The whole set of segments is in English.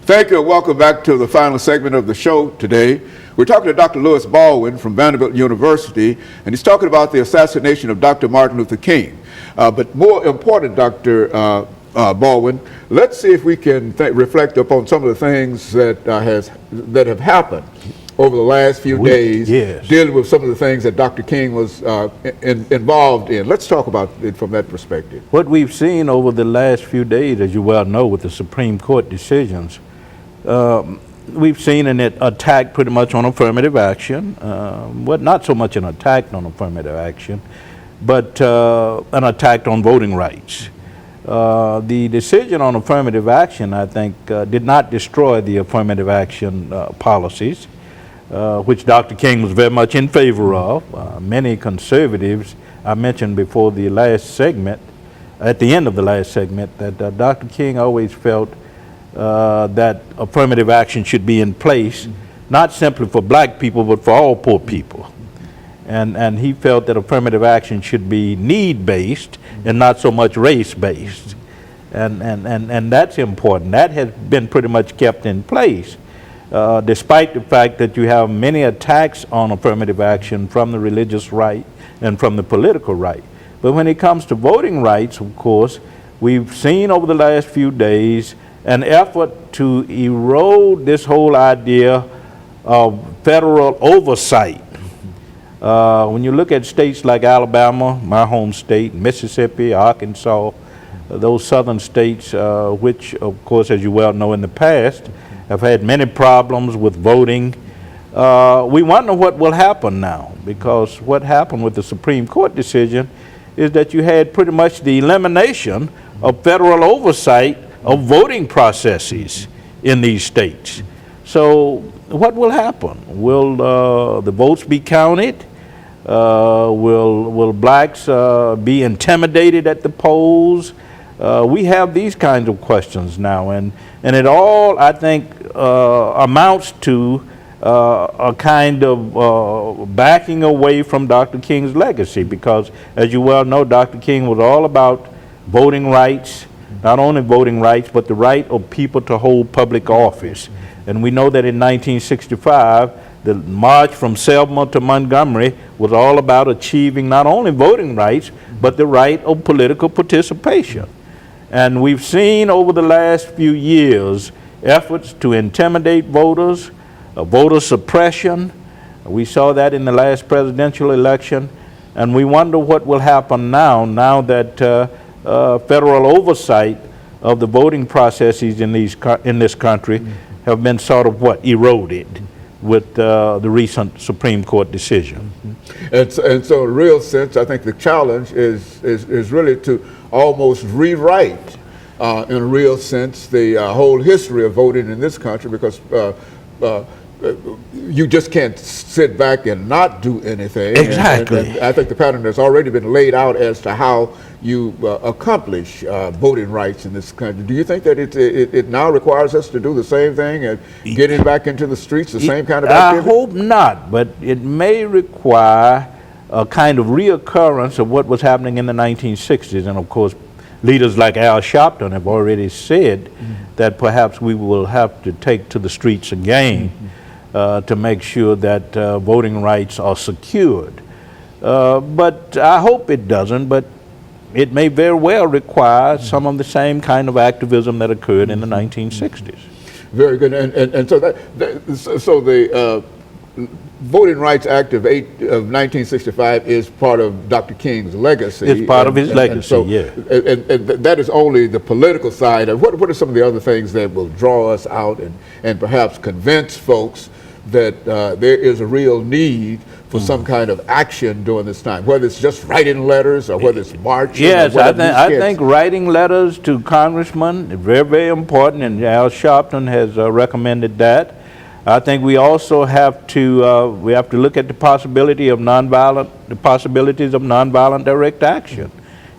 Thank you and welcome back to the final segment of the show today. We're talking to Dr. Lewis Baldwin from Vanderbilt University, and he's talking about the assassination of Dr. Martin Luther King. But more important, Dr. Baldwin, let's see if we can reflect upon some of the things that have happened over the last few days, dealing with some of the things that Dr. King was involved in. Let's talk about it from that perspective. What we've seen over the last few days, as you well know, with the Supreme Court decisions, we've seen an attack pretty much on affirmative action. Not so much an attack on affirmative action, but an attack on voting rights. The decision on affirmative action, I think, did not destroy the affirmative action policies, which Dr. King was very much in favor of. Many conservatives, I mentioned before the last segment, at the end of the last segment, that Dr. King always felt that affirmative action should be in place, not simply for black people, but for all poor people. And he felt that affirmative action should be need-based and not so much race-based. And that's important. That has been pretty much kept in place, despite the fact that you have many attacks on affirmative action from the religious right and from the political right. But when it comes to voting rights, of course, we've seen over the last few days an effort to erode this whole idea of federal oversight. When you look at states like Alabama, my home state, Mississippi, Arkansas, those southern states, which of course, as you well know, in the past have had many problems with voting, we wonder what will happen now, because what happened with the Supreme Court decision is that you had pretty much the elimination of federal oversight of voting processes in these states. So what will happen? Will the votes be counted? Will blacks be intimidated at the polls? We have these kinds of questions now, and it all, I think, amounts to a kind of backing away from Dr. King's legacy, because, as you well know, Dr. King was all about voting rights, not only voting rights, but the right of people to hold public office. And we know that in 1965, the march from Selma to Montgomery was all about achieving not only voting rights, but the right of political participation. And we've seen over the last few years efforts to intimidate voters, voter suppression. We saw that in the last presidential election. And we wonder what will happen now that federal oversight of the voting processes in this country have been sort of eroded with the recent Supreme Court decision. And so in a real sense, I think the challenge is really to almost rewrite, in a real sense, the whole history of voting in this country, because you just can't sit back and not do anything. Exactly. And I think the pattern has already been laid out as to how you accomplish voting rights in this country. Do you think that it now requires us to do the same thing and getting back into the streets, the same kind of activity? I hope not, but it may require a kind of reoccurrence of what was happening in the 1960s. And of course, leaders like Al Sharpton have already said that perhaps we will have to take to the streets again to make sure that voting rights are secured. But I hope it doesn't, but it may very well require some of the same kind of activism that occurred in the 1960s. Very good. And so the Voting Rights Act of 1965 is part of Dr. King's legacy. It's part of his legacy, yeah. And that is only the political side. What are some of the other things that will draw us out and perhaps convince folks that there is a real need for some kind of action during this time, whether it's just writing letters or whether it's marching? Yes, I think writing letters to congressmen is very, very important, and Al Sharpton has recommended that. I think we also have to look at the possibilities of nonviolent direct action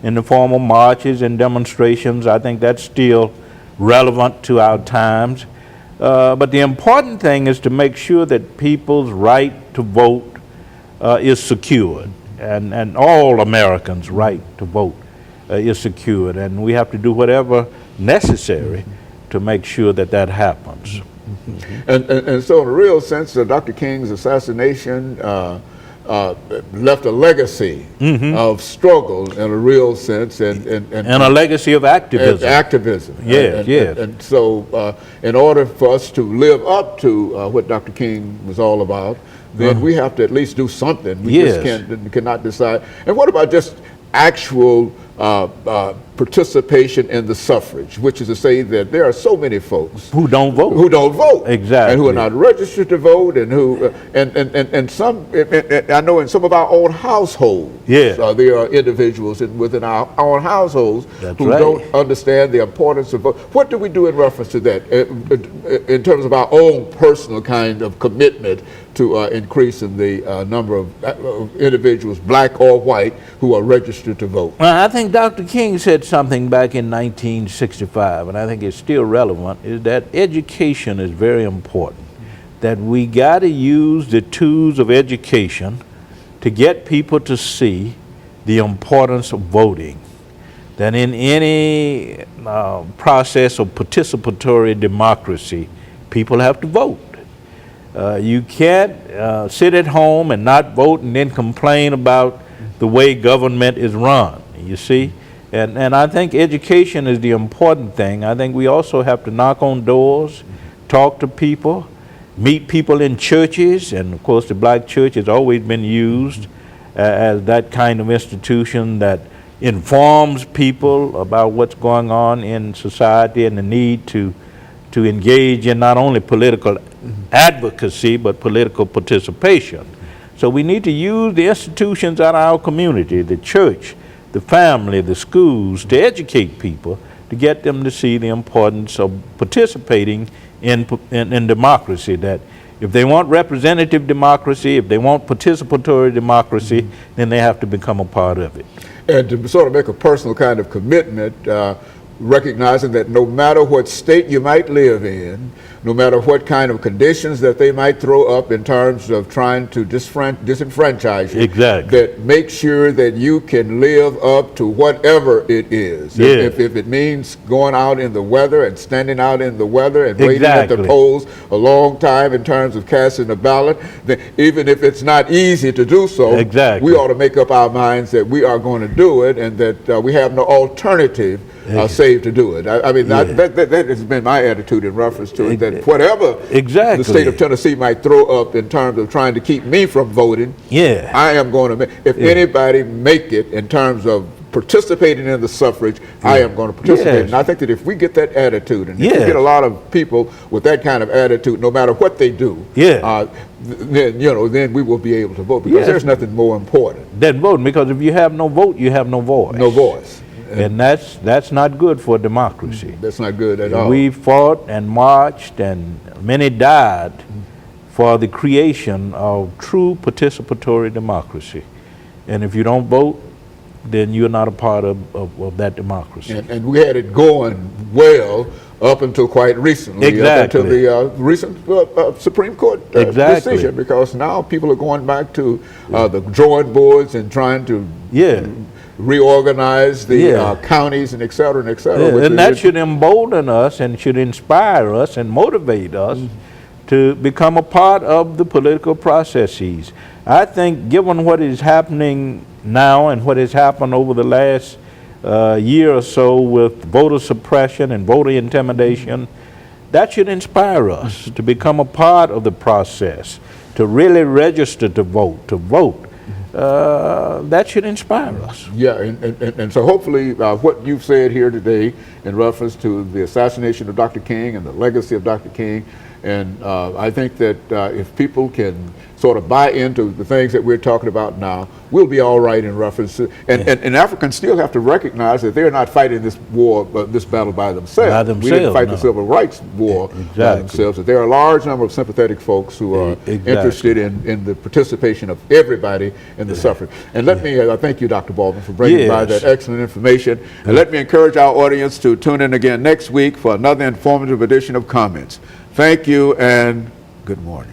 in the form of marches and demonstrations. I think that's still relevant to our times. But the important thing is to make sure that people's right to vote is secured, and all Americans' right to vote is secured. And we have to do whatever necessary to make sure that that happens. And so in a real sense, Dr. King's assassination left a legacy of struggle in a real sense, and a legacy of activism. Yes. And so in order for us to live up to what Dr. King was all about, then we have to at least do something. We just cannot decide. And what about just actual participation in the suffrage, which is to say that there are so many folks who don't vote, exactly, and who are not registered to vote, and who and some, I know in some of our own households, there are individuals within our own households who don't understand the importance of vote. What do we do in reference to that in terms of our own personal kind of commitment to increasing the number of individuals, black or white, who are registered to vote? Well, I think Dr. King said something back in 1965, and I think it's still relevant, is that education is very important. That we got to use the tools of education to get people to see the importance of voting. That in any process of participatory democracy, people have to vote. You can't sit at home and not vote and then complain about the way government is run, you see? And I think education is the important thing. I think we also have to knock on doors, talk to people, meet people in churches, and of course the black church has always been used as that kind of institution that informs people about what's going on in society and the need to engage in not only political advocacy but political participation. So we need to use the institutions in our community, the church, the family, the schools, to educate people, to get them to see the importance of participating in democracy. That if they want representative democracy, if they want participatory democracy, then they have to become a part of it. And to sort of make a personal kind of commitment, recognizing that no matter what state you might live in, no matter what kind of conditions that they might throw up in terms of trying to disenfranchise you, that make sure that you can live up to whatever it is. If it means going out in the weather and standing out in the weather and waiting at the polls a long time in terms of casting a ballot, then even if it's not easy to do so, we ought to make up our minds that we are going to do it, and that we have no alternative save to do it. I mean, that has been my attitude in reference to it, that whatever the state of Tennessee might throw up in terms of trying to keep me from voting, I am going to make, if anybody make it in terms of participating in the suffrage, I am going to participate. And I think that if we get that attitude, and if we get a lot of people with that kind of attitude, no matter what they do, then, you know, then we will be able to vote, because there's nothing more important than voting, because if you have no vote, you have no voice. No voice. And that's not good for democracy. That's not good at all. We fought and marched, and many died for the creation of true participatory democracy. And if you don't vote, then you're not a part of that democracy. And we had it going well up until quite recently, up until the recent Supreme Court decision, because now people are going back to the drawing boards and trying to reorganize the counties and et cetera and et cetera. And that should embolden us and should inspire us and motivate us to become a part of the political processes. I think given what is happening now and what has happened over the last year or so with voter suppression and voter intimidation, that should inspire us to become a part of the process, to really register to vote. That should inspire us. And so hopefully what you've said here today in reference to the assassination of Dr. King and the legacy of Dr. King, and I think that if people can sort of buy into the things that we're talking about now, we'll be all right in reference to, and Africans still have to recognize that they're not fighting this war, this battle by themselves. We didn't fight the civil rights war by themselves. That there are a large number of sympathetic folks who are interested in the participation of everybody in the suffrage. And let me thank you, Dr. Baldwin, for bringing by that excellent information. And let me encourage our audience to tune in again next week for another informative edition of Comments. Thank you and good morning.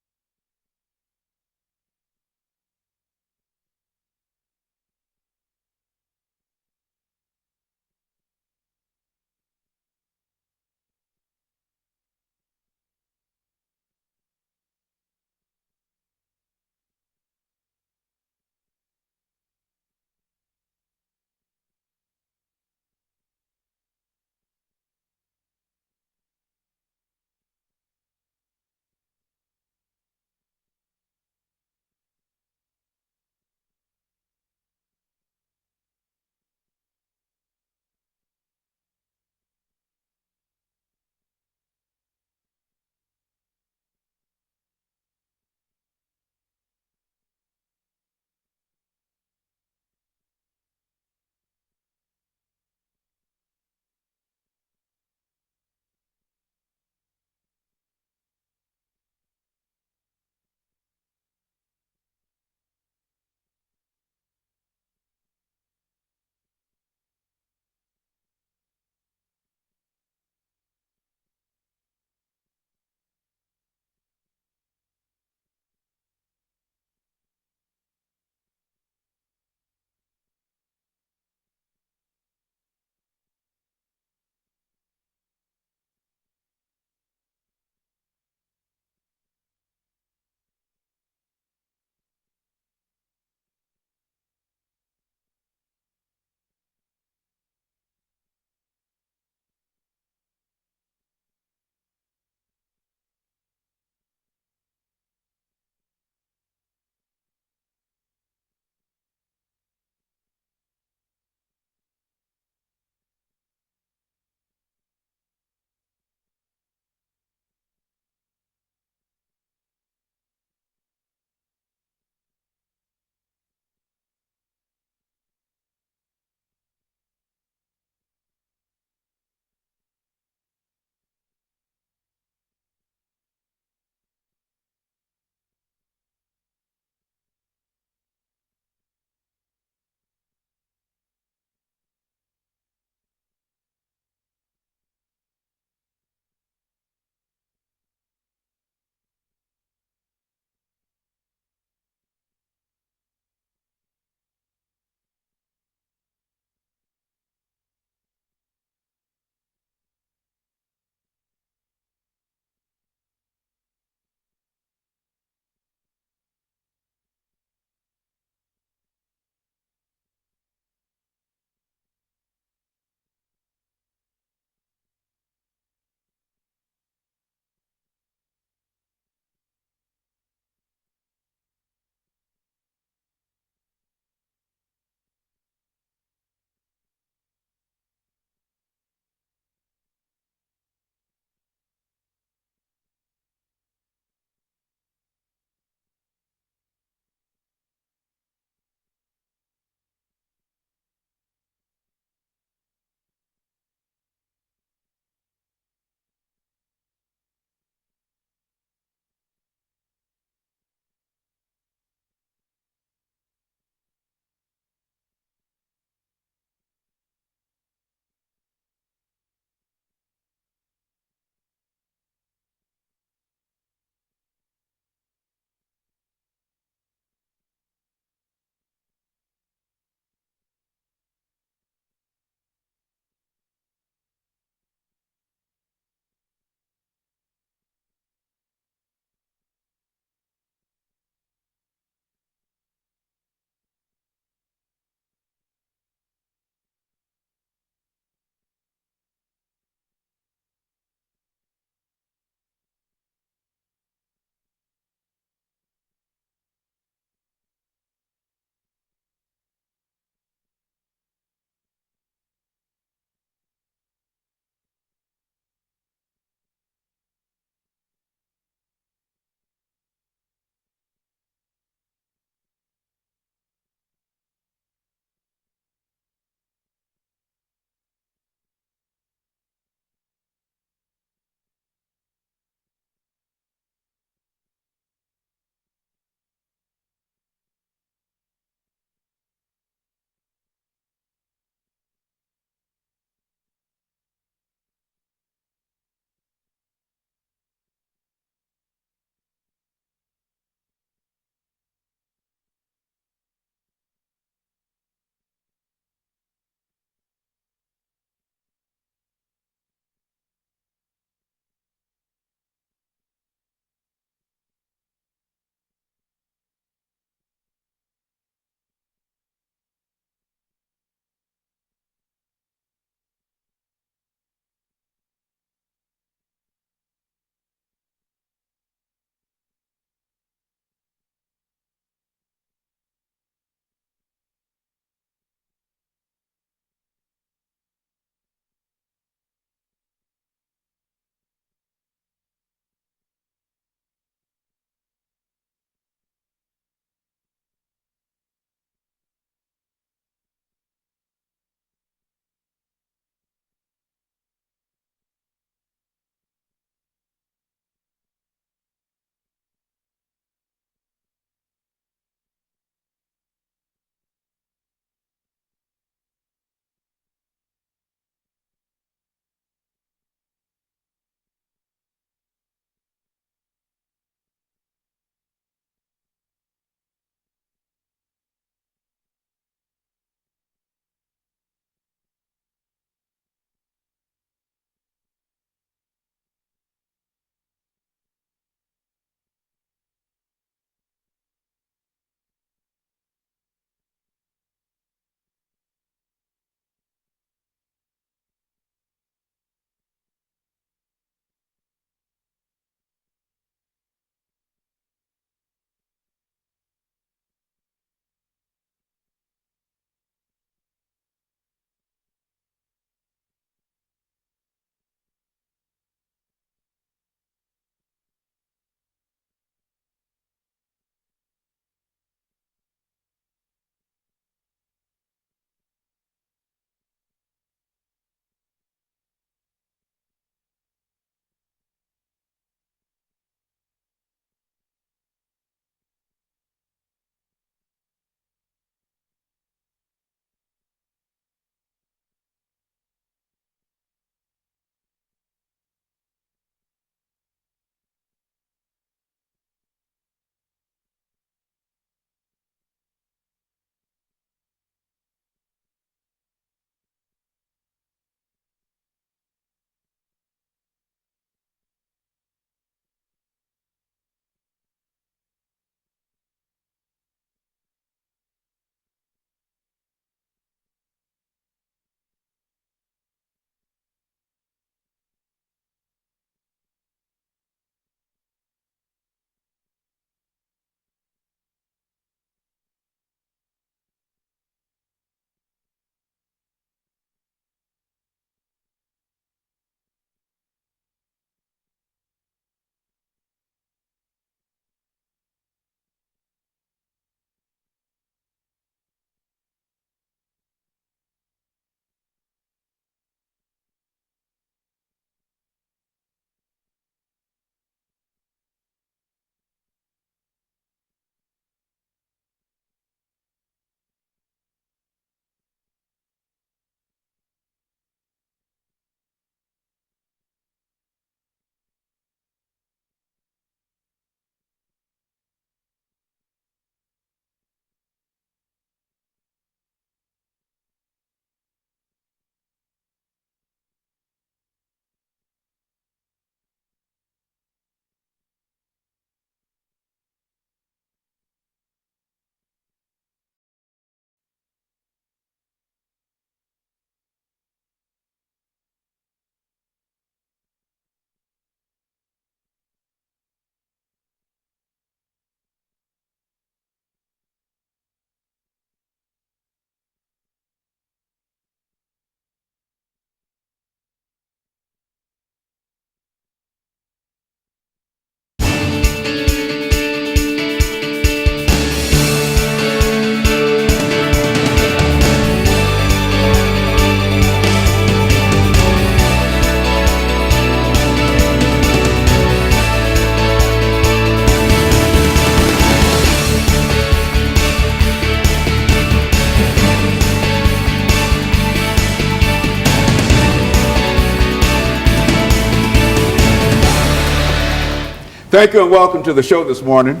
Thank you and welcome to the show this morning.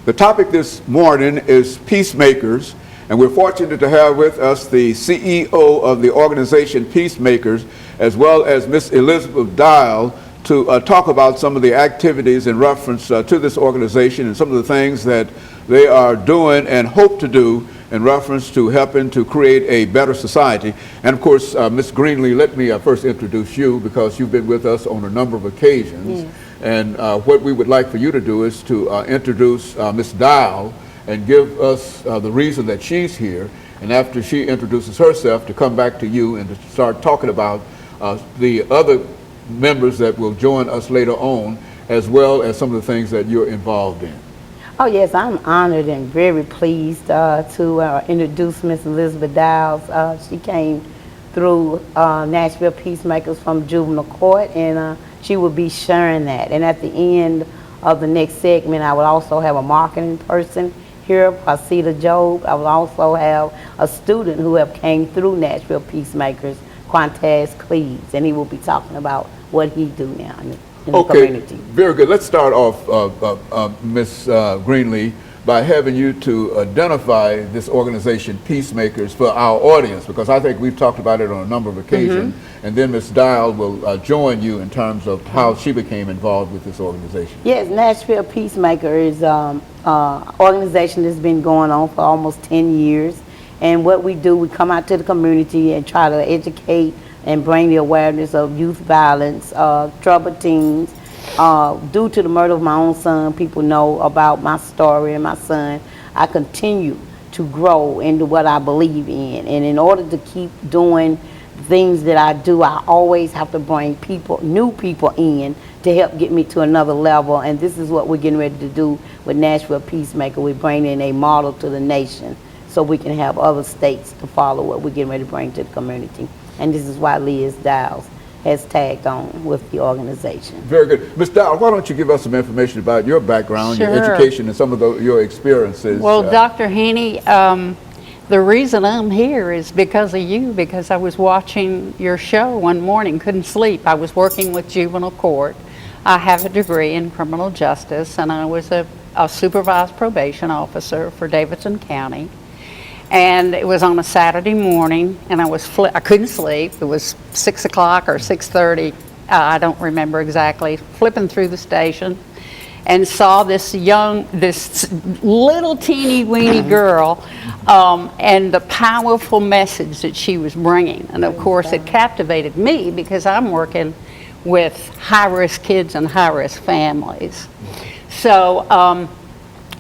The topic this morning is peacemakers, and we're fortunate to have with us the CEO of the organization Peacemakers, as well as Miss Elizabeth Dial, to talk about some of the activities in reference to this organization and some of the things that they are doing and hope to do in reference to helping to create a better society. And of course, Ms. Greenlee, let me first introduce you, because you've been with us on a number of occasions. Yes. And what we would like for you to do is to introduce Ms. Dial and give us the reason that she's here. And after she introduces herself, to come back to you and to start talking about the other members that will join us later on, as well as some of the things that you're involved in. Oh yes, I'm honored and very pleased to introduce Miss Elizabeth Dial. She came through Nashville Peacemakers from juvenile court, and she will be sharing that. And at the end of the next segment, I will also have a marketing person here, Pasita Job. I will also have a student who have came through Nashville Peacemakers, Quantaz Cleves, and he will be talking about what he do now in the community. Very good. Let's start off, Ms. Greenlee, by having you to identify this organization, Peacemakers, for our audience, because I think we've talked about it on a number of occasions, and then Ms. Dial will join you in terms of how she became involved with this organization. Yes, Nashville Peacemaker is an organization that's been going on for almost 10 years. And what we do, we come out to the community and try to educate and bring the awareness of youth violence, troubled teens. Due to the murder of my own son, people know about my story and my son. I continue to grow into what I believe in. And in order to keep doing things that I do, I always have to bring people, new people in to help get me to another level. And this is what we're getting ready to do with Nashville Peacemaker. We're bringing a model to the nation, so we can have other states to follow what we're getting ready to bring to the community. And this is why Liz Dial has tagged on with the organization. Very good. Ms. Dial, why don't you give us some information about your background, Sure. your education, and some of your experiences? Well, Dr. Haney, the reason I'm here is because of you, because I was watching your show one morning, couldn't sleep. I was working with juvenile court. I have a degree in criminal justice, and I was a supervised probation officer for Davidson County. And it was on a Saturday morning, and I couldn't sleep. It was 6 o'clock or 6:30, I don't remember exactly, flipping through the station and saw this little teeny weeny girl and the powerful message that she was bringing. And of course it captivated me, because I'm working with high-risk kids and high-risk families. So of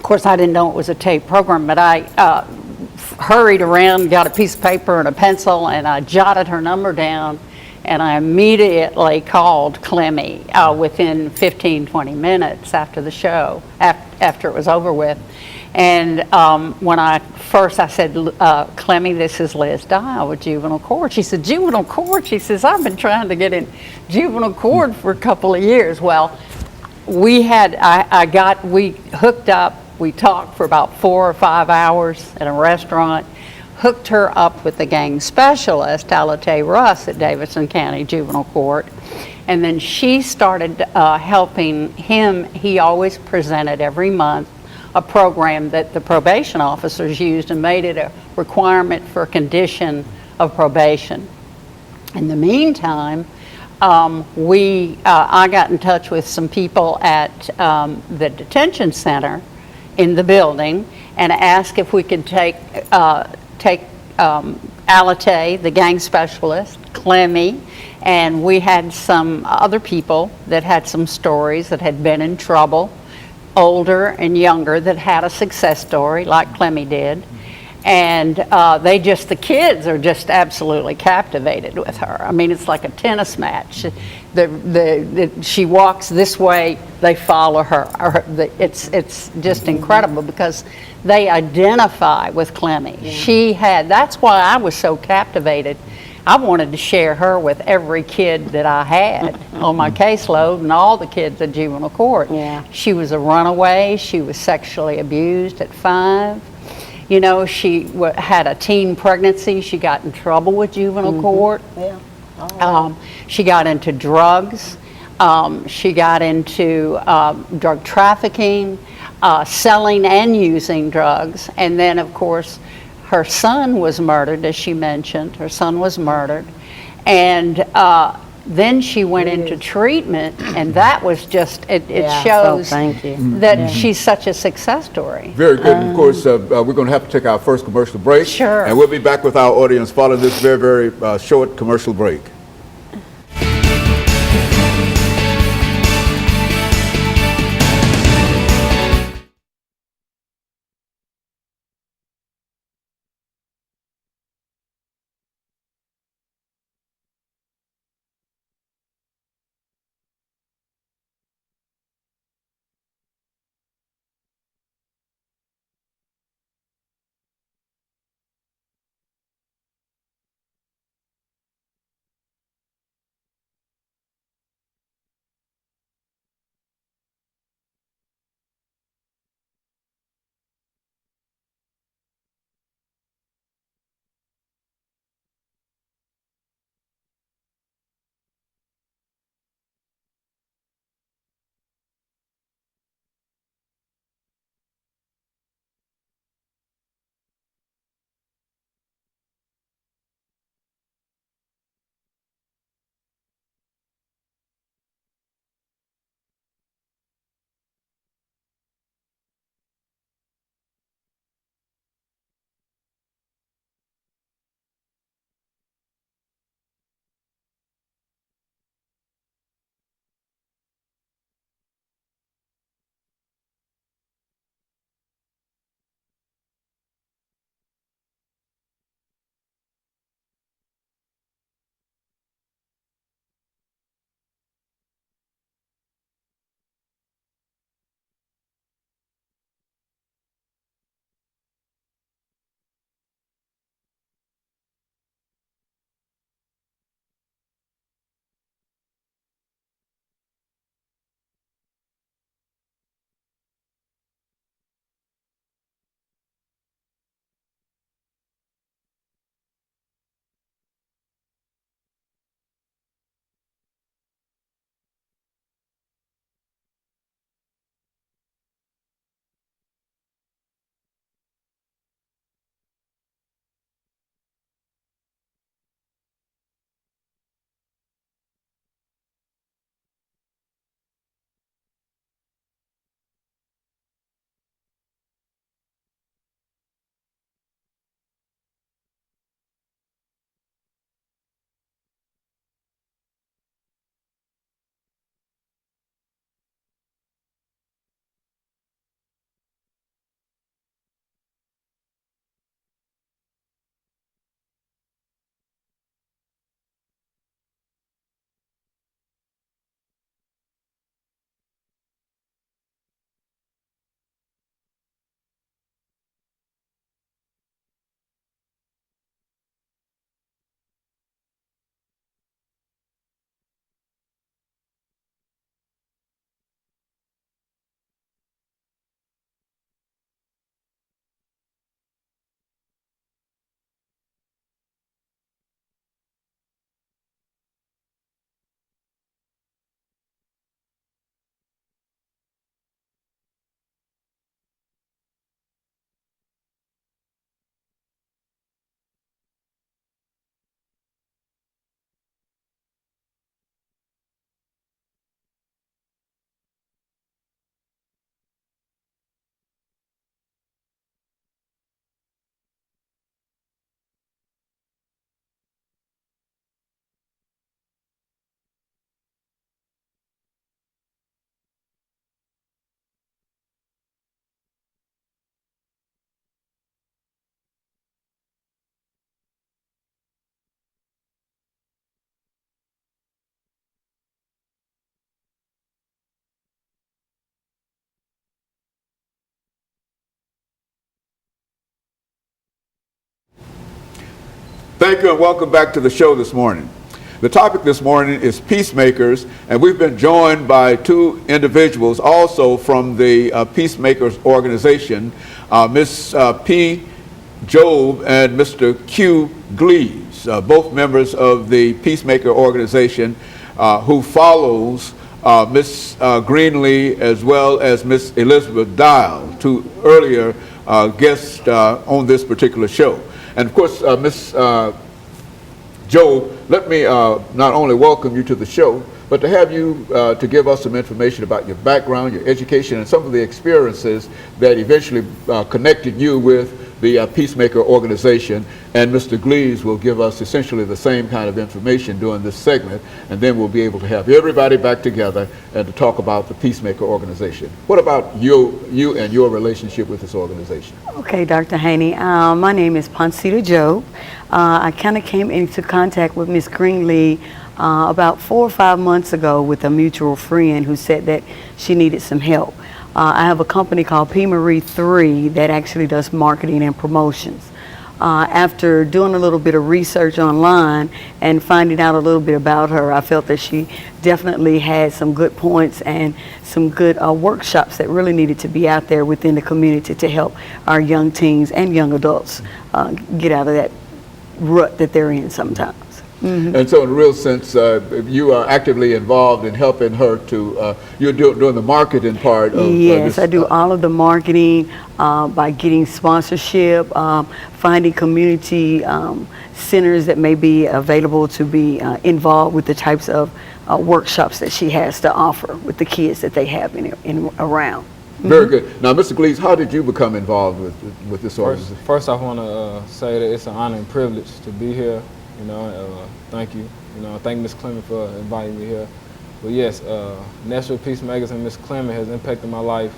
course I didn't know it was a tape program, but I hurried around, got a piece of paper and a pencil, and I jotted her number down, and I immediately called Clemmy within 15-20 minutes after the show, after it was over with. And when I said, Clemmy, this is Liz Dial with juvenile court. She said, juvenile court? She says, I've been trying to get in juvenile court for a couple of years. Well, we hooked up. We talked for about 4 or 5 hours at a restaurant, hooked her up with the gang specialist, Alate Russ, at Davidson County Juvenile Court. And then she started helping him. He always presented every month a program that the probation officers used and made it a requirement for condition of probation. In the meantime, I got in touch with some people at the detention center in the building and asked if we could take Alate, the gang specialist, Clemmy, and we had some other people that had some stories that had been in trouble, older and younger, that had a success story like Clemmy did. And the kids are just absolutely captivated with her. I mean, it's like a tennis match. She walks this way, they follow her. It's just incredible, because they identify with Clemmy. Yeah. That's why I was so captivated. I wanted to share her with every kid that I had on my caseload, and all the kids at juvenile court. Yeah. She was a runaway. She was sexually abused at 5. You know, she had a teen pregnancy. She got in trouble with juvenile court. Yeah. She got into drugs. She got into drug trafficking, selling and using drugs. And then, of course, her son was murdered, as she mentioned. Her son was murdered. And then she went into treatment, and that was just, it Yeah, shows so thank you. that she's such a success story. Very good. And of course, we're going to have to take our first commercial break. Sure. And we'll be back with our audience following this very, very short commercial break. Thank you and welcome back to the show this morning. The topic this morning is peacemakers, and we've been joined by two individuals also from the Peacemakers organization, Ms. P. Job and Mr. Q. Gleaves, both members of the Peacemaker organization who follows Ms. Greenlee as well as Ms. Elizabeth Dial, two earlier guests on this particular show. And of course, Ms. Joe, let me not only welcome you to the show, but to have you to give us some information about your background, your education, and some of the experiences that eventually connected you with the Peacemaker organization. And Mr. Gleaves will give us essentially the same kind of information during this segment, and then we'll be able to have everybody back together and to talk about the Peacemaker organization. What about you and your relationship with this organization? Okay, Dr. Haney. My name is Poncita Joe. I kind of came into contact with Miss Greenlee about 4 or 5 months ago with a mutual friend who said that she needed some help. I have a company called P. Marie 3 that actually does marketing and promotions. After doing a little bit of research online and finding out a little bit about her, I felt that she definitely had some good points and some good workshops that really needed to be out there within the community to help our young teens and young adults get out of that rut that they're in sometimes. And so in a real sense, you are actively involved in helping her to, you're doing the marketing part of Yes, this, I do all of the marketing by getting sponsorship, finding community centers that may be available to be involved with the types of workshops that she has to offer with the kids that they have in around. Very good. Now, Mr. Gleaves, how did you become involved with this organization? First, I want to say that it's an honor and privilege to be here. You know, thank you. You know, thank Ms. Clement for inviting me here. But yes, Nashville Peacemakers and Ms. Clement has impacted my life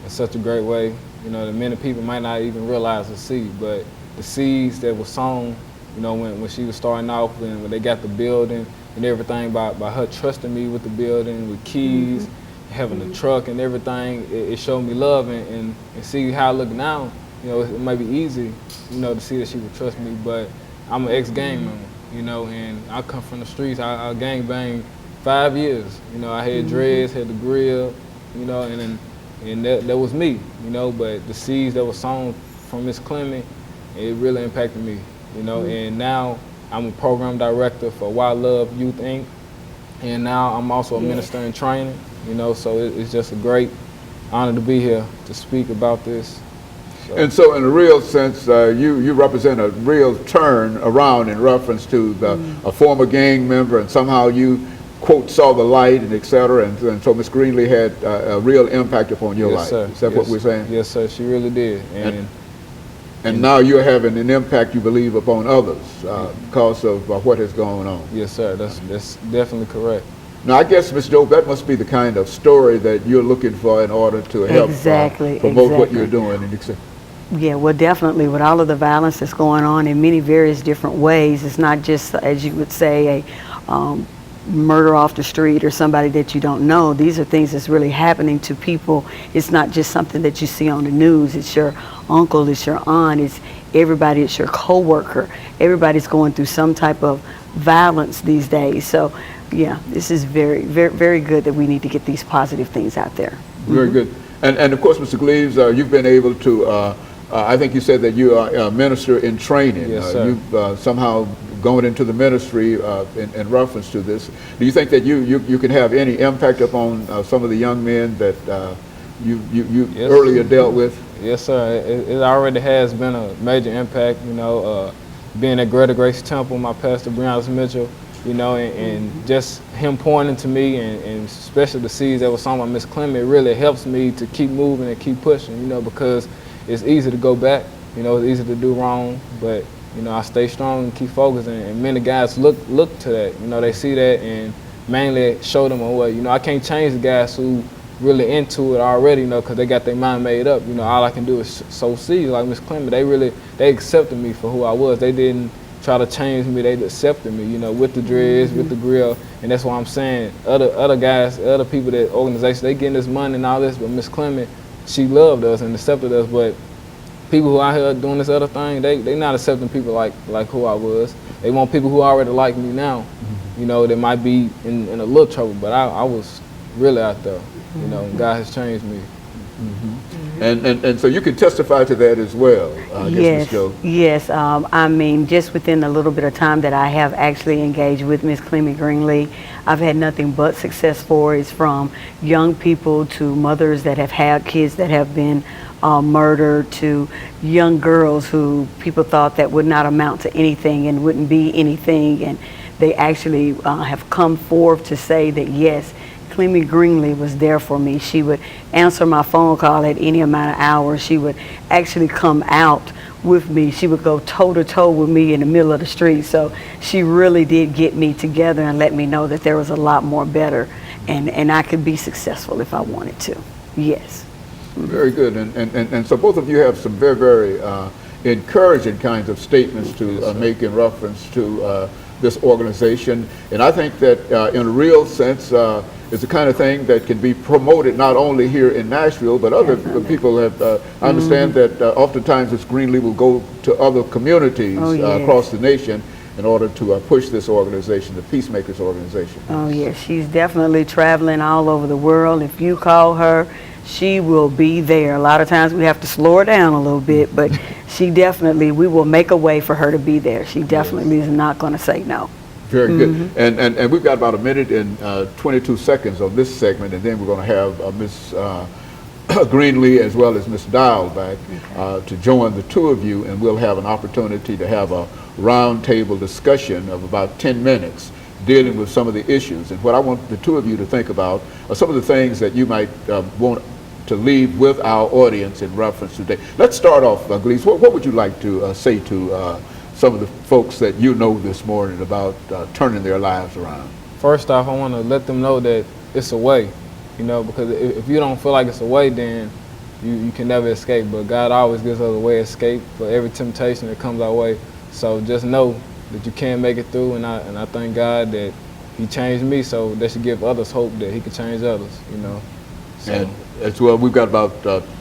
in such a great way. You know, that many people might not even realize the seed, but the seeds that were sown, you know, when she was starting off and when they got the building and everything, by her trusting me with the building, with keys, having the truck and everything, it showed me love and see how I look now. You know, it might be easy, you know, to see that she would trust me, but I'm an ex-gang member, you know, and I come from the streets. I gang banged 5 years. You know, I had dreads, had the grill, you know, and that was me, you know. But the seeds that were sown from Miss Clement, it really impacted me, you know. And now I'm a program director for Why Love Youth Inc. And now I'm also a minister in training, you know. So it's just a great honor to be here to speak about this. And so in a real sense, you represent a real turn around in reference to a former gang member, and somehow you, quote, saw the light and et cetera, and so Ms. Greenlee had a real impact upon your life. Sir. Is that what we're saying? Yes, sir, she really did. And now you're having an impact, you believe, upon others because of what has gone on. Yes, sir, that's definitely correct. Now, I guess, Ms. Joe, that must be the kind of story that you're looking for in order to help promote what you're doing. And Yeah, well, definitely. With all of the violence that's going on in many various different ways, it's not just, as you would say, a murder off the street or somebody that you don't know. These are things that's really happening to people. It's not just something that you see on the news. It's your uncle, it's your aunt, it's everybody, it's your coworker. Everybody's going through some type of violence these days. So, yeah, this is very, very, very good that we need to get these positive things out there. Very good. And of course, Mr. Gleaves, you've been able to I think you said that you are a minister in training. Yes, sir. You've somehow gone into the ministry in reference to this. Do you think that you can have any impact upon some of the young men that you Yes, earlier dealt with? Yes, sir. It already has been a major impact, you know, being at Greater Grace Temple, my pastor, Brianna Mitchell, you know, and just him pointing to me and especially the seeds that were sown by Miss Clement, it really helps me to keep moving and keep pushing, you know, because it's easy to go back, you know, it's easy to do wrong, but, you know, I stay strong and keep focusing, and many guys look to that, you know, they see that and mainly show them, well, you know, I can't change the guys who really into it already, you know, because they got their mind made up, you know, all I can do is sow seeds. Like Miss Clement, they accepted me for who I was. They didn't try to change me, they accepted me, you know, with the dreads, with the grill, and that's why I'm saying other guys, other people, that organizations, they getting this money and all this, but Miss Clement, she loved us and accepted us, but people who out here doing this other thing, they not accepting people like who I was. They want people who already like me now, you know, that might be in a little trouble, but I was really out there, you know, and God has changed me. And so you can testify to that as well, I guess, Ms. Yes, Joe. yes. I mean, just within the little bit of time that I have actually engaged with Miss Clemmy Greenlee, I've had nothing but success stories from young people to mothers that have had kids that have been murdered, to young girls who people thought that would not amount to anything and wouldn't be anything, and they actually have come forth to say that yes, Clemmy Greenlee was there for me. She would answer my phone call at any amount of hours. She would actually come out with me. She would go toe to toe with me in the middle of the street. So she really did get me together and let me know that there was a lot more better, and I could be successful if I wanted to. Yes. Very good. And so both of you have some very, very encouraging kinds of statements to make in reference to this organization. And I think that in a real sense, it's the kind of thing that can be promoted not only here in Nashville, but other people have, I understand that oftentimes this Greenlee will go to other communities across the nation in order to push this organization, the Peacemakers organization. Oh yeah, she's definitely traveling all over the world. If you call her, she will be there. A lot of times we have to slow her down a little bit, but she definitely, we will make a way for her to be there. She definitely is not going to say no. Very good. And we've got about a minute and 22 seconds on this segment, and then we're going to have Ms. Greenlee as well as Ms. Dial back to join the two of you, and we'll have an opportunity to have a roundtable discussion of about 10 minutes dealing with some of the issues. And what I want the two of you to think about are some of the things that you might want to leave with our audience in reference to today. Let's start off, Glees. What would you like to say to some of the folks that you know this morning about turning their lives around? First off, I want to let them know that it's a way, you know, because if you don't feel like it's a way, then you can never escape. But God always gives us a way of escape for every temptation that comes our way. So just know that you can make it through, and I thank God that He changed me, so that should give others hope that He could change others, you know. So. And as well, we've got about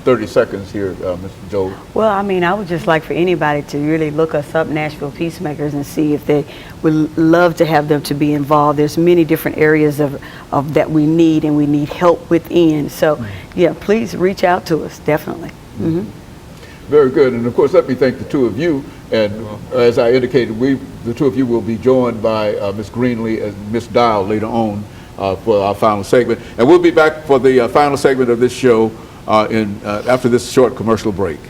30 seconds here, Mr. Joe. Well, I mean, I would just like for anybody to really look us up, Nashville Peacemakers, and see if they would love to have them to be involved. There's many different areas of that we need, and we need help within. So, yeah, please reach out to us, definitely. Very good. And of course, let me thank the two of you. And as I indicated, the two of you will be joined by Ms. Greenlee and Ms. Dial later on for our final segment. And we'll be back for the final segment of this show after this short commercial break.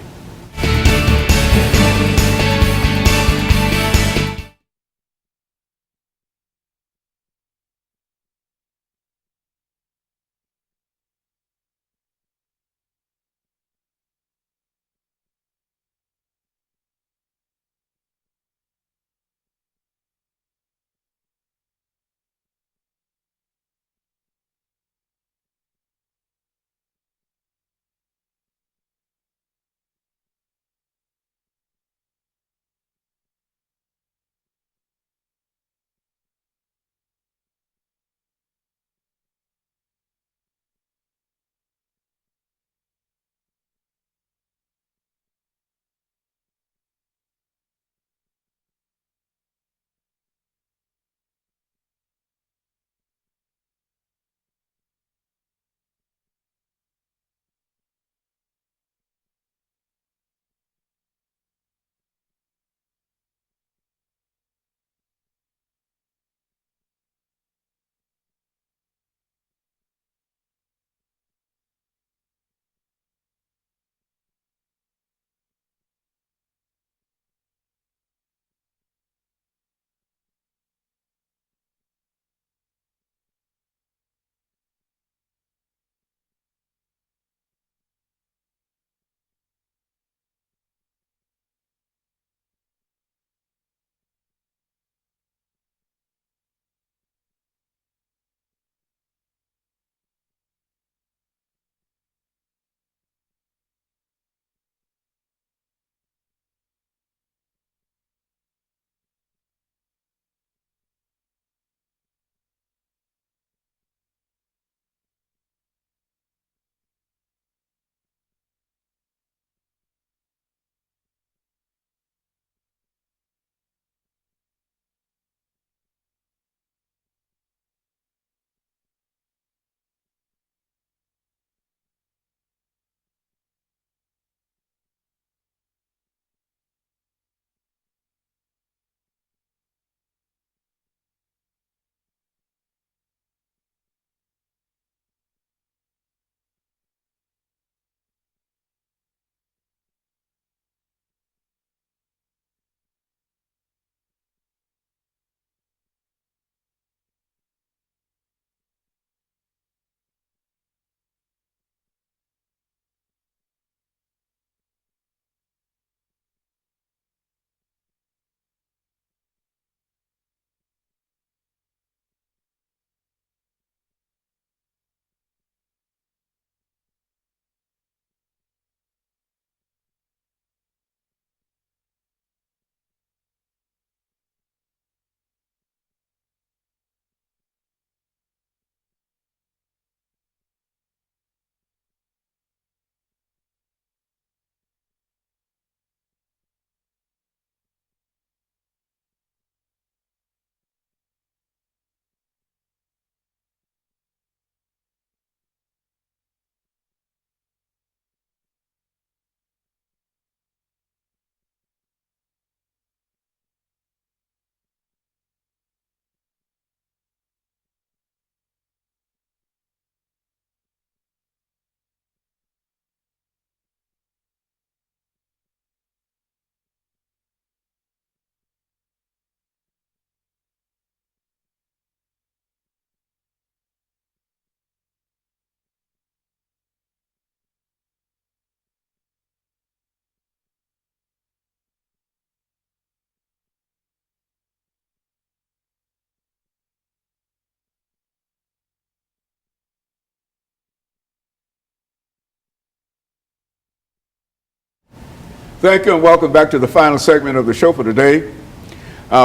Thank you and welcome back to the final segment of the show for today.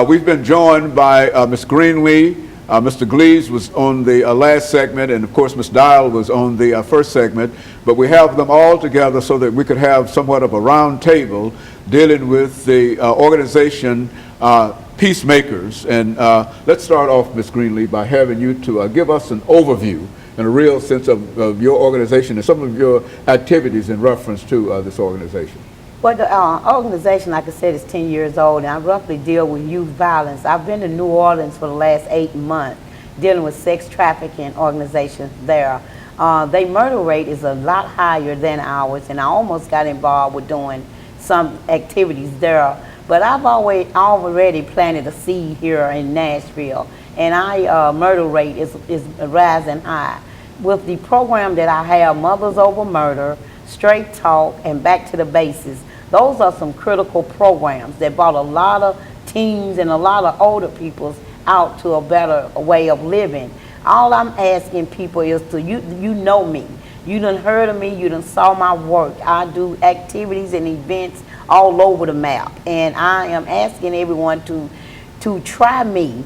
We've been joined by Ms. Greenlee. Mr. Gleaves was on the last segment, and of course Ms. Dial was on the first segment, but we have them all together so that we could have somewhat of a round table dealing with the organization Peacemakers. And let's start off, Ms. Greenlee, by having you to give us an overview and a real sense of your organization and some of your activities in reference to this organization. Well, the organization, like I said, is 10 years old, and I roughly deal with youth violence. I've been to New Orleans for the last 8 months dealing with sex trafficking organizations there. Their murder rate is a lot higher than ours, and I almost got involved with doing some activities there. But I've already planted a seed here in Nashville, and our murder rate is rising high. With the program that I have, Mothers Over Murder, Straight Talk, and Back to the Basics, those are some critical programs that brought a lot of teens and a lot of older people out to a better way of living. All I'm asking people is to, you know me. You done heard of me, you done saw my work. I do activities and events all over the map. And I am asking everyone to try me,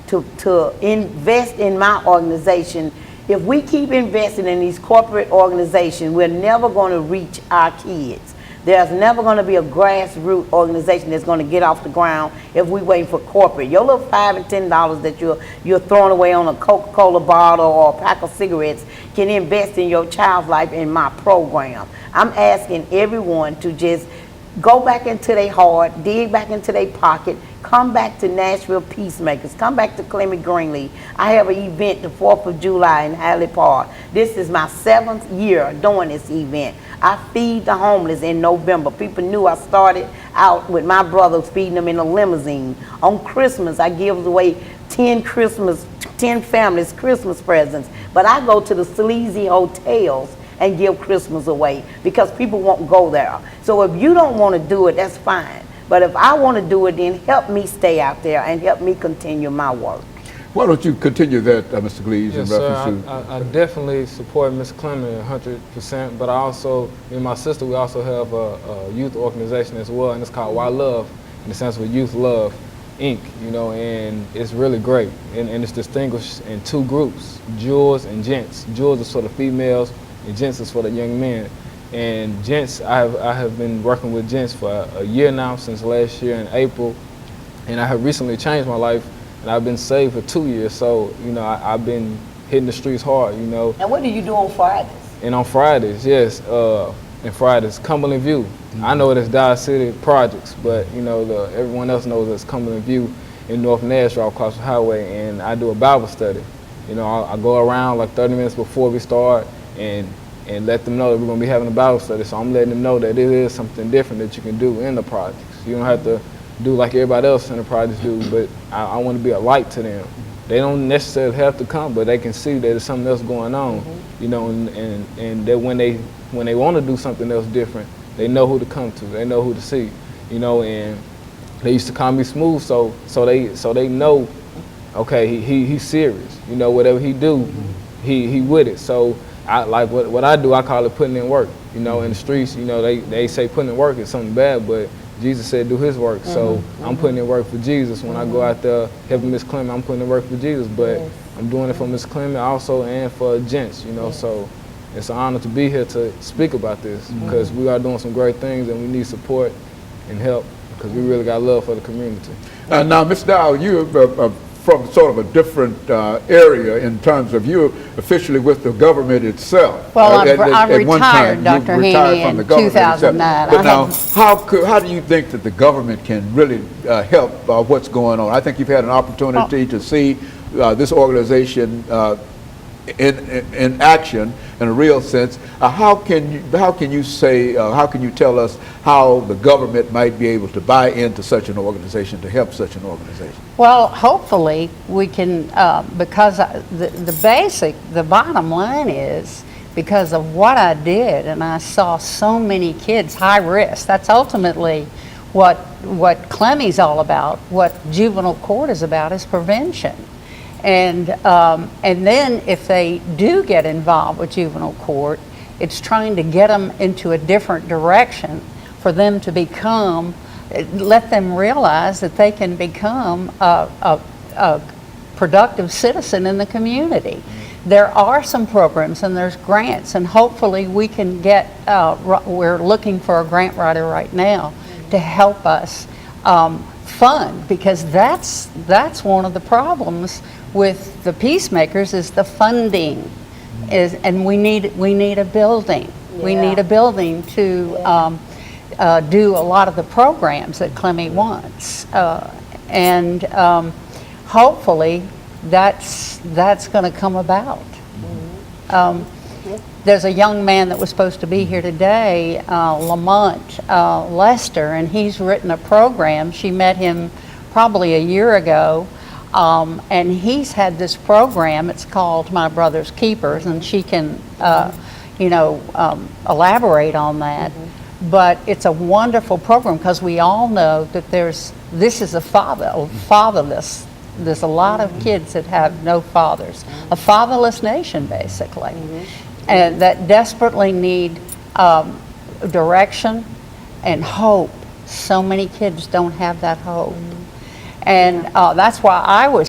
to invest in my organization. If we keep investing in these corporate organizations, we're never going to reach our kids. There's never going to be a grassroots organization that's going to get off the ground if we wait for corporate. Your little $5 and $10 that you're throwing away on a Coca-Cola bottle or a pack of cigarettes can invest in your child's life in my program. I'm asking everyone to just go back into their heart, dig back into their pocket, come back to Nashville Peacemakers, come back to Clement Greenlee. I have an event the 4th of July in Halle Park. This is my 7th year doing this event. I feed the homeless in November. People knew I started out with my brothers feeding them in a limousine. On Christmas, I give away 10 families Christmas presents. But I go to the sleazy hotels and give Christmas away because people won't go there. So if you don't want to do it, that's fine. But if I want to do it, then help me stay out there and help me continue my work. Why don't you continue that, Mr. Gleaves, Yes, in reference sir. to... I definitely support Ms. Clement 100%, but I also, me and my sister, we also have a youth organization as well, and it's called Why Love, in the sense of Youth Love, Inc., you know, and it's really great. And it's distinguished in 2 groups, Jewels and Gents. Jewels is for the females, and Gents is for the young men. And Gents, I have been working with Gents for a year now, since last year in April, and I have recently changed my life, and I've been saved for 2 years. So, you know, I've been hitting the streets hard, you know. And what do you do on Fridays? And on Fridays, yes, and Fridays, Cumberland View. I know it as Dodge City Projects, but, you know, everyone else knows it's Cumberland View in North Nashville across the highway, and I do a Bible study. You know, I go around like 30 minutes before we start and let them know that we're going to be having a Bible study. So I'm letting them know that it is something different that you can do in the projects. You don't have to do like everybody else in the projects do, but I want to be a light to them. They don't necessarily have to come, but they can see that there's something else going on, you know, and that when they want to do something else different, they know who to come to, they know who to see, you know. And they used to call me Smooth, so they know, okay, he's serious, you know. Whatever he do, he with it. So I like what I do. I call it putting in work, you know. In the streets, you know, they say putting in work is something bad, but Jesus said do his work. So I'm putting in work for Jesus. When I go out there helping Miss Clement, I'm putting in work for Jesus, but I'm doing it for Miss Clement also and for Gents, you know. So it's an honor to be here to speak about this because we are doing some great things and we need support and help because we really got love for the community. Now, Ms. Dow, you're from sort of a different area in terms of you officially with the government itself. Well, At I one retired, time, Dr. you retired Haney, from the in government itself. 2009. But now, how do you think that the government can really help what's going on? I think you've had an opportunity to see this organization in action in a real sense. How can you tell us how the government might be able to buy into such an organization, to help such an organization? Well, hopefully we can, because the bottom line is because of what I did, and I saw so many kids high risk. That's ultimately what Clemmy's all about. What juvenile court is about is prevention. And then if they do get involved with juvenile court, it's trying to get them into a different direction for them to become, let them realize that they can become a productive citizen in the community. There are some programs and there's grants, and hopefully we can get, we're looking for a grant writer right now to help us fund, because that's one of the problems with the peacemakers is the funding, and we need a building. We need a building to do a lot of the programs that Clemmy wants, and hopefully that's going to come about. There's a young man that was supposed to be here today, Lamont Lester, and he's written a program. She met him probably a year ago, and he's had this program. It's called My Brother's Keepers, and she can elaborate on that. But it's a wonderful program because we all know that this is a fatherless. There's a lot of kids that have no fathers, a fatherless nation basically, and that desperately need direction and hope. So many kids don't have that hope, and that's why I was